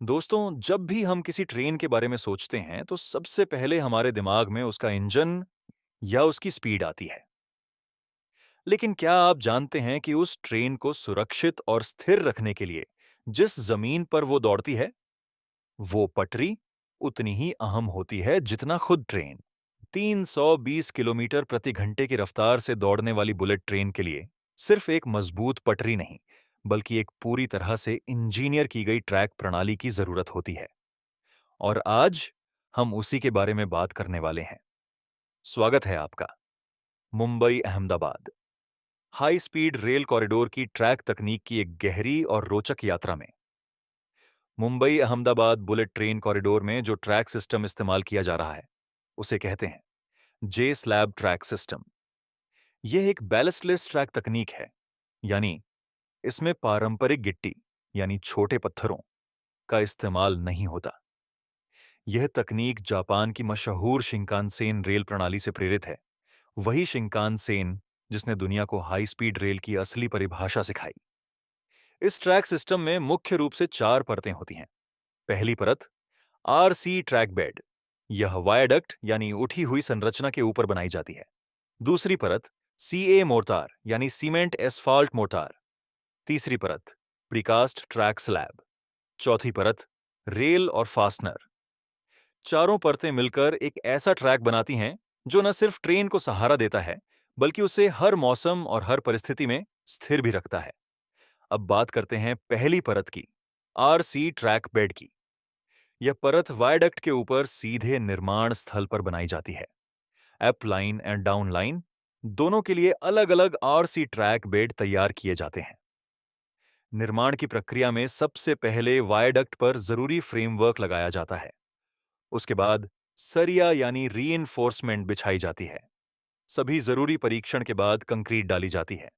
दोस्तों, जब भी हम किसी ट्रेन के बारे में सोचते हैं तो सबसे पहले हमारे दिमाग में उसका इंजन या उसकी स्पीड आती है। लेकिन क्या आप जानते हैं कि उस ट्रेन को सुरक्षित और स्थिर रखने के लिए जिस जमीन पर वो दौड़ती है, वो पटरी उतनी ही अहम होती है जितना खुद ट्रेन। 320 किलोमीटर प्रति घंटे की रफ्तार से दौड़ने वाली बुलेट ट्रेन के लिए सिर्फ एक मजबूत पटरी नहीं, बल्कि एक पूरी तरह से इंजीनियर की गई ट्रैक प्रणाली की जरूरत होती है। और आज हम उसी के बारे में बात करने वाले हैं। स्वागत है आपका Mumbai Ahmedabad high speed rail corridor की ट्रैक तकनीक की एक गहरी और रोचक यात्रा में। Mumbai Ahmedabad bullet train corridor में जो ट्रैक सिस्टम इस्तेमाल किया जा रहा है, उसे कहते हैं जे स्लैब ट्रैक सिस्टम। यह एक बैलेस्टलेस ट्रैक तकनीक है, यानी इसमें पारंपरिक गिट्टी यानी छोटे पत्थरों का इस्तेमाल नहीं होता। यह तकनीक जापान की मशहूर शिंकानसेन रेल प्रणाली से प्रेरित है। वही शिंकानसेन जिसने दुनिया को हाई स्पीड रेल की असली परिभाषा सिखाई। इस ट्रैक सिस्टम में मुख्य रूप से 4 परतें होती हैं। पहली परत आरसी ट्रैक बेड, यह वायडक्ट यानी उठी हुई संरचना के ऊपर बनाई जाती है। दूसरी परत सीए मोर्टार यानी सीमेंट एस्फाल्ट मोर्टार। तीसरी परत प्रीकास्ट ट्रैक स्लैब। चौथी परत रेल और फास्टनर। चारों परतें मिलकर एक ऐसा ट्रैक बनाती हैं जो न सिर्फ ट्रेन को सहारा देता है, बल्कि उसे हर मौसम और हर परिस्थिति में स्थिर भी रखता है। अब बात करते हैं पहली परत की, आरसी ट्रैक बेड की। यह परत वायडक्ट के ऊपर सीधे निर्माण स्थल पर बनाई जाती है। Up line and down line दोनों के लिए अलग अलग आरसी ट्रैक बेड तैयार किए जाते हैं। निर्माण की प्रक्रिया में सबसे पहले वायडक्ट पर जरूरी फ्रेमवर्क लगाया जाता है। उसके बाद सरिया यानी रीइंफोर्समेंट बिछाई जाती है। सभी जरूरी परीक्षण के बाद कंक्रीट डाली जाती है।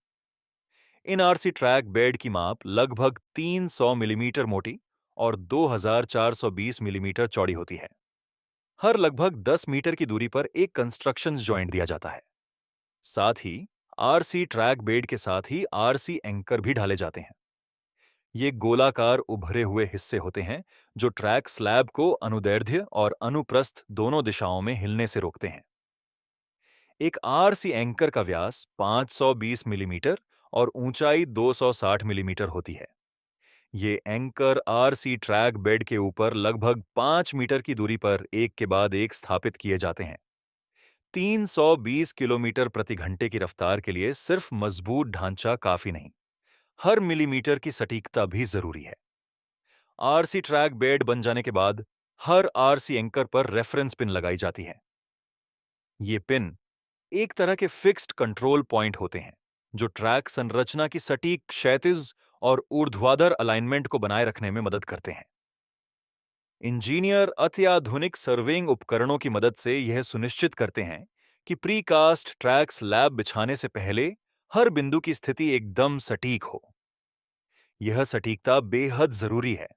इन आरसी ट्रैक बेड की माप लगभग 300 मिलीमीटर मोटी और 2420 मिलीमीटर चौड़ी होती है। हर लगभग 10 मीटर की दूरी पर एक कंस्ट्रक्शन जॉइंट दिया जाता है। साथ ही आरसी ट्रैक बेड के साथ ही आरसी एंकर भी ढाले जाते हैं। ये गोलाकार उभरे हुए हिस्से होते हैं जो ट्रैक स्लैब को अनुदैर्ध्य और अनुप्रस्थ दोनों दिशाओं में हिलने से रोकते हैं। एक आरसी एंकर का व्यास 520 मिलीमीटर और ऊंचाई 260 मिलीमीटर होती है। ये एंकर आरसी ट्रैक बेड के ऊपर लगभग 5 मीटर की दूरी पर एक के बाद एक स्थापित किए जाते हैं। 320 किलोमीटर प्रति घंटे की रफ्तार के लिए सिर्फ मजबूत ढांचा काफी नहीं, हर मिलीमीटर की सटीकता भी जरूरी है। आरसी ट्रैक बेड बन जाने के बाद हर आरसी एंकर पर रेफरेंस पिन लगाई जाती है। ये पिन एक तरह के फिक्स्ड कंट्रोल पॉइंट होते हैं जो ट्रैक संरचना की सटीक क्षैतिज और ऊर्ध्वाधर अलाइनमेंट को बनाए रखने में मदद करते हैं। इंजीनियर अत्याधुनिक सर्वेइंग उपकरणों की मदद से यह सुनिश्चित करते हैं कि प्रीकास्ट ट्रैक स्लैब बिछाने से पहले हर बिंदु की स्थिति एकदम सटीक हो। यह सटीकता बेहद जरूरी है,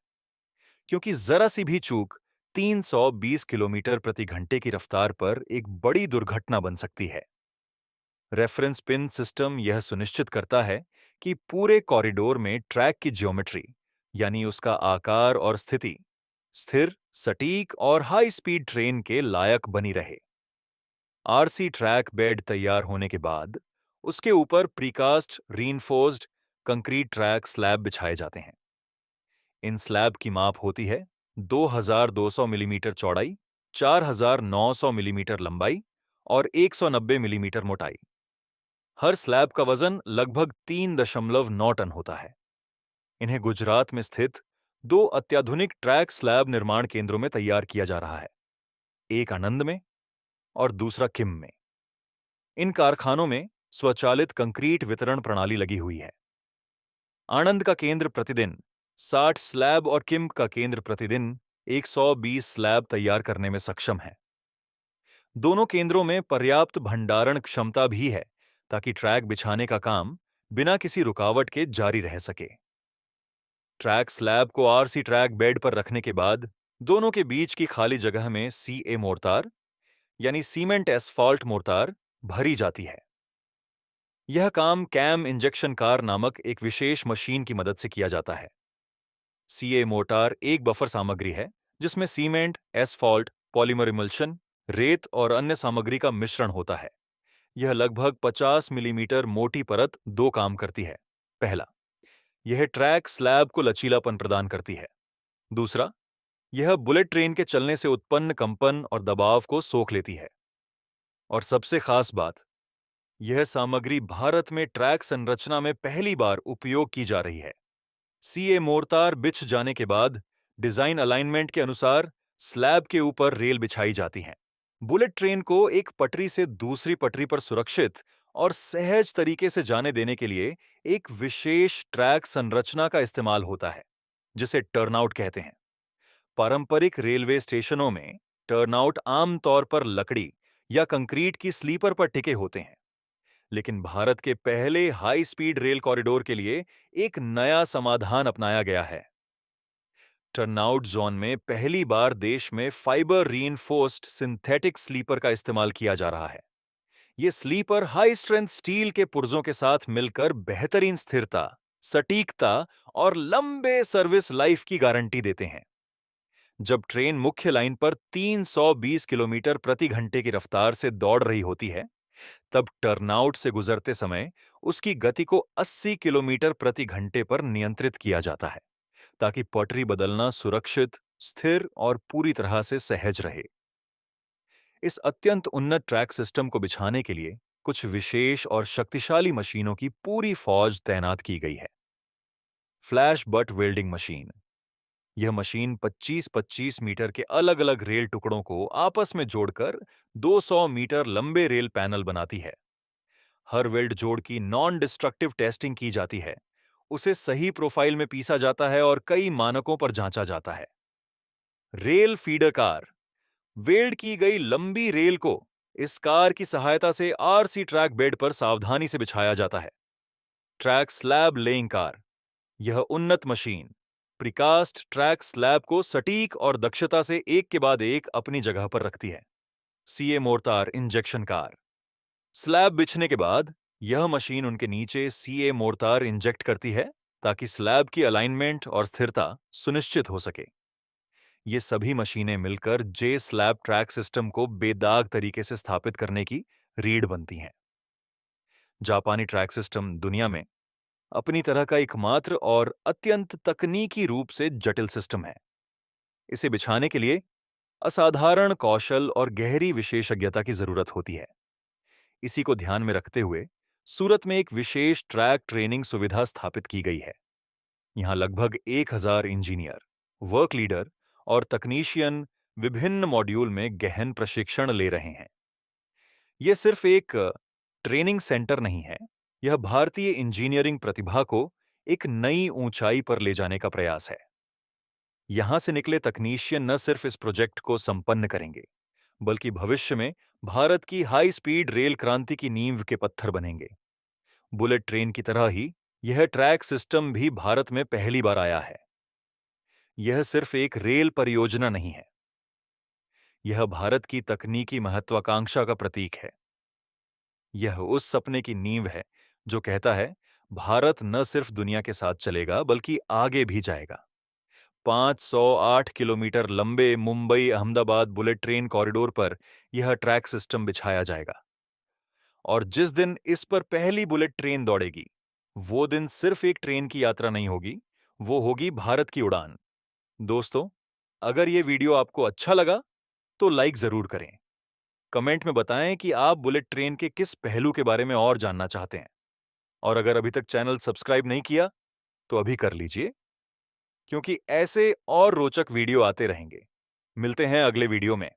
क्योंकि जरा सी भी चूक 320 किलोमीटर प्रति घंटे की रफ्तार पर एक बड़ी दुर्घटना बन सकती है। रेफरेंस पिन सिस्टम यह सुनिश्चित करता है कि पूरे कॉरिडोर में ट्रैक की ज्योमेट्री, यानी उसका आकार और स्थिति, स्थिर, सटीक और हाई स्पीड ट्रेन के लायक बनी रहे। आरसी ट्रैक बेड तैयार होने के बाद उसके ऊपर precast reinforced concrete track slab बिछाए जाते हैं। इन स्लैब की माप होती है 2200 मिलीमीटर चौड़ाई, 4900 मिलीमीटर लंबाई और 190 मिलीमीटर मोटाई। हर स्लैब का वजन लगभग 3.9 टन होता है। इन्हें गुजरात में स्थित 2 अत्याधुनिक ट्रैक स्लैब निर्माण केंद्रों में तैयार किया जा रहा है, एक आनंद में और दूसरा किम में। इन कारखानों में स्वचालित कंक्रीट वितरण प्रणाली लगी हुई है। आनंद का केंद्र प्रतिदिन 60 स्लैब और किम का केंद्र प्रतिदिन 120 स्लैब तैयार करने में सक्षम है। दोनों केंद्रों में पर्याप्त भंडारण क्षमता भी है ताकि ट्रैक बिछाने का काम बिना किसी रुकावट के जारी रह सके। ट्रैक स्लैब को आरसी ट्रैक बेड पर रखने के बाद दोनों के बीच की खाली जगह में सीए मोर्टार यानी सीमेंट एस्फाल्ट मोर्टार भरी जाती है। यह काम कैम इंजेक्शन कार नामक एक विशेष मशीन की मदद से किया जाता है। सीए मोर्टार एक बफर सामग्री है जिसमें सीमेंट, एसफॉल्ट, पॉलीमर इमल्शन, रेत और अन्य सामग्री का मिश्रण होता है। यह लगभग 50 मिलीमीटर मोटी परत दो काम करती है। पहला, यह ट्रैक स्लैब को लचीलापन प्रदान करती है। दूसरा, यह बुलेट ट्रेन के चलने से उत्पन्न कंपन और दबाव को सोख लेती है। और सबसे खास बात, यह सामग्री भारत में ट्रैक संरचना में पहली बार उपयोग की जा रही है। सीए मोर्टार बिछ जाने के बाद डिजाइन अलाइनमेंट के अनुसार स्लैब के ऊपर रेल बिछाई जाती हैं। बुलेट ट्रेन को एक पटरी से दूसरी पटरी पर सुरक्षित और सहज तरीके से जाने देने के लिए एक विशेष ट्रैक संरचना का इस्तेमाल होता है, जिसे टर्नआउट कहते हैं। पारंपरिक रेलवे स्टेशनों में टर्नआउट आमतौर पर लकड़ी या कंक्रीट की स्लीपर पर टिके होते हैं, लेकिन भारत के पहले हाई स्पीड रेल कॉरिडोर के लिए एक नया समाधान अपनाया गया है। टर्नआउट जोन में पहली बार देश में फाइबर रीइंफोर्स्ड सिंथेटिक स्लीपर का इस्तेमाल किया जा रहा है। ये स्लीपर हाई स्ट्रेंथ स्टील के पुर्जों के साथ मिलकर बेहतरीन स्थिरता, सटीकता और लंबे सर्विस लाइफ की गारंटी देते हैं। जब ट्रेन मुख्य लाइन पर 320 किलोमीटर प्रति घंटे की रफ्तार से दौड़ रही होती है, तब टर्नआउट से गुजरते समय उसकी गति को 80 किलोमीटर प्रति घंटे पर नियंत्रित किया जाता है, ताकि पटरी बदलना सुरक्षित, स्थिर और पूरी तरह से सहज रहे। इस अत्यंत उन्नत ट्रैक सिस्टम को बिछाने के लिए कुछ विशेष और शक्तिशाली मशीनों की पूरी फौज तैनात की गई है। Flash butt welding machine. यह मशीन 25-25 मीटर के अलग-अलग रेल टुकड़ों को आपस में जोड़कर 200 मीटर लंबे रेल पैनल बनाती है। हर वेल्ड जोड़ की नॉन डिस्ट्रक्टिव टेस्टिंग की जाती है, उसे सही प्रोफाइल में पीसा जाता है और कई मानकों पर जांचा जाता है। Rail feeder car. वेल्ड की गई लंबी रेल को इस कार की सहायता से आरसी ट्रैक बेड पर सावधानी से बिछाया जाता है। Track slab laying car. यह उन्नत मशीन प्रिकास्ट ट्रैक स्लैब को सटीक और दक्षता से एक के बाद एक अपनी जगह पर रखती है। CA mortar injection car. Slab बिछने के बाद यह मशीन उनके नीचे सीए मोर्टार इंजेक्ट करती है, ताकि स्लैब की अलाइनमेंट और स्थिरता सुनिश्चित हो सके। ये सभी मशीनें मिलकर जे स्लैब ट्रैक सिस्टम को बेदाग तरीके से स्थापित करने की रीढ़ बनती हैं। जापानी ट्रैक सिस्टम दुनिया में अपनी तरह का एकमात्र और अत्यंत तकनीकी रूप से जटिल सिस्टम है। इसे बिछाने के लिए असाधारण कौशल और गहरी विशेषज्ञता की जरूरत होती है। इसी को ध्यान में रखते हुए सूरत में एक विशेष ट्रैक ट्रेनिंग सुविधा स्थापित की गई है। यहां लगभग 1000 इंजीनियर, वर्क लीडर और तकनीशियन विभिन्न मॉड्यूल में गहन प्रशिक्षण ले रहे हैं। यह सिर्फ एक ट्रेनिंग सेंटर नहीं है, यह भारतीय इंजीनियरिंग प्रतिभा को एक नई ऊंचाई पर ले जाने का प्रयास है। यहां से निकले तकनीशियन न सिर्फ इस प्रोजेक्ट को संपन्न करेंगे, बल्कि भविष्य में भारत की हाई स्पीड रेल क्रांति की नींव के पत्थर बनेंगे। बुलेट ट्रेन की तरह ही यह ट्रैक सिस्टम भी भारत में पहली बार आया है। यह सिर्फ एक रेल परियोजना नहीं है, यह भारत की तकनीकी महत्वाकांक्षा का प्रतीक है। यह उस सपने की नींव है जो कहता है, भारत न सिर्फ दुनिया के साथ चलेगा बल्कि आगे भी जाएगा। 508 किलोमीटर लंबे Mumbai Ahmedabad bullet train corridor पर यह ट्रैक सिस्टम बिछाया जाएगा। और जिस दिन इस पर पहली बुलेट ट्रेन दौड़ेगी, वो दिन सिर्फ एक ट्रेन की यात्रा नहीं होगी, वो होगी भारत की उड़ान। दोस्तों, अगर ये वीडियो आपको अच्छा लगा तो लाइक जरूर करें। कमेंट में बताएं कि आप बुलेट ट्रेन के किस पहलू के बारे में और जानना चाहते हैं। और अगर अभी तक चैनल सब्सक्राइब नहीं किया तो अभी कर लीजिए, क्योंकि ऐसे और रोचक वीडियो आते रहेंगे। मिलते हैं अगले वीडियो में।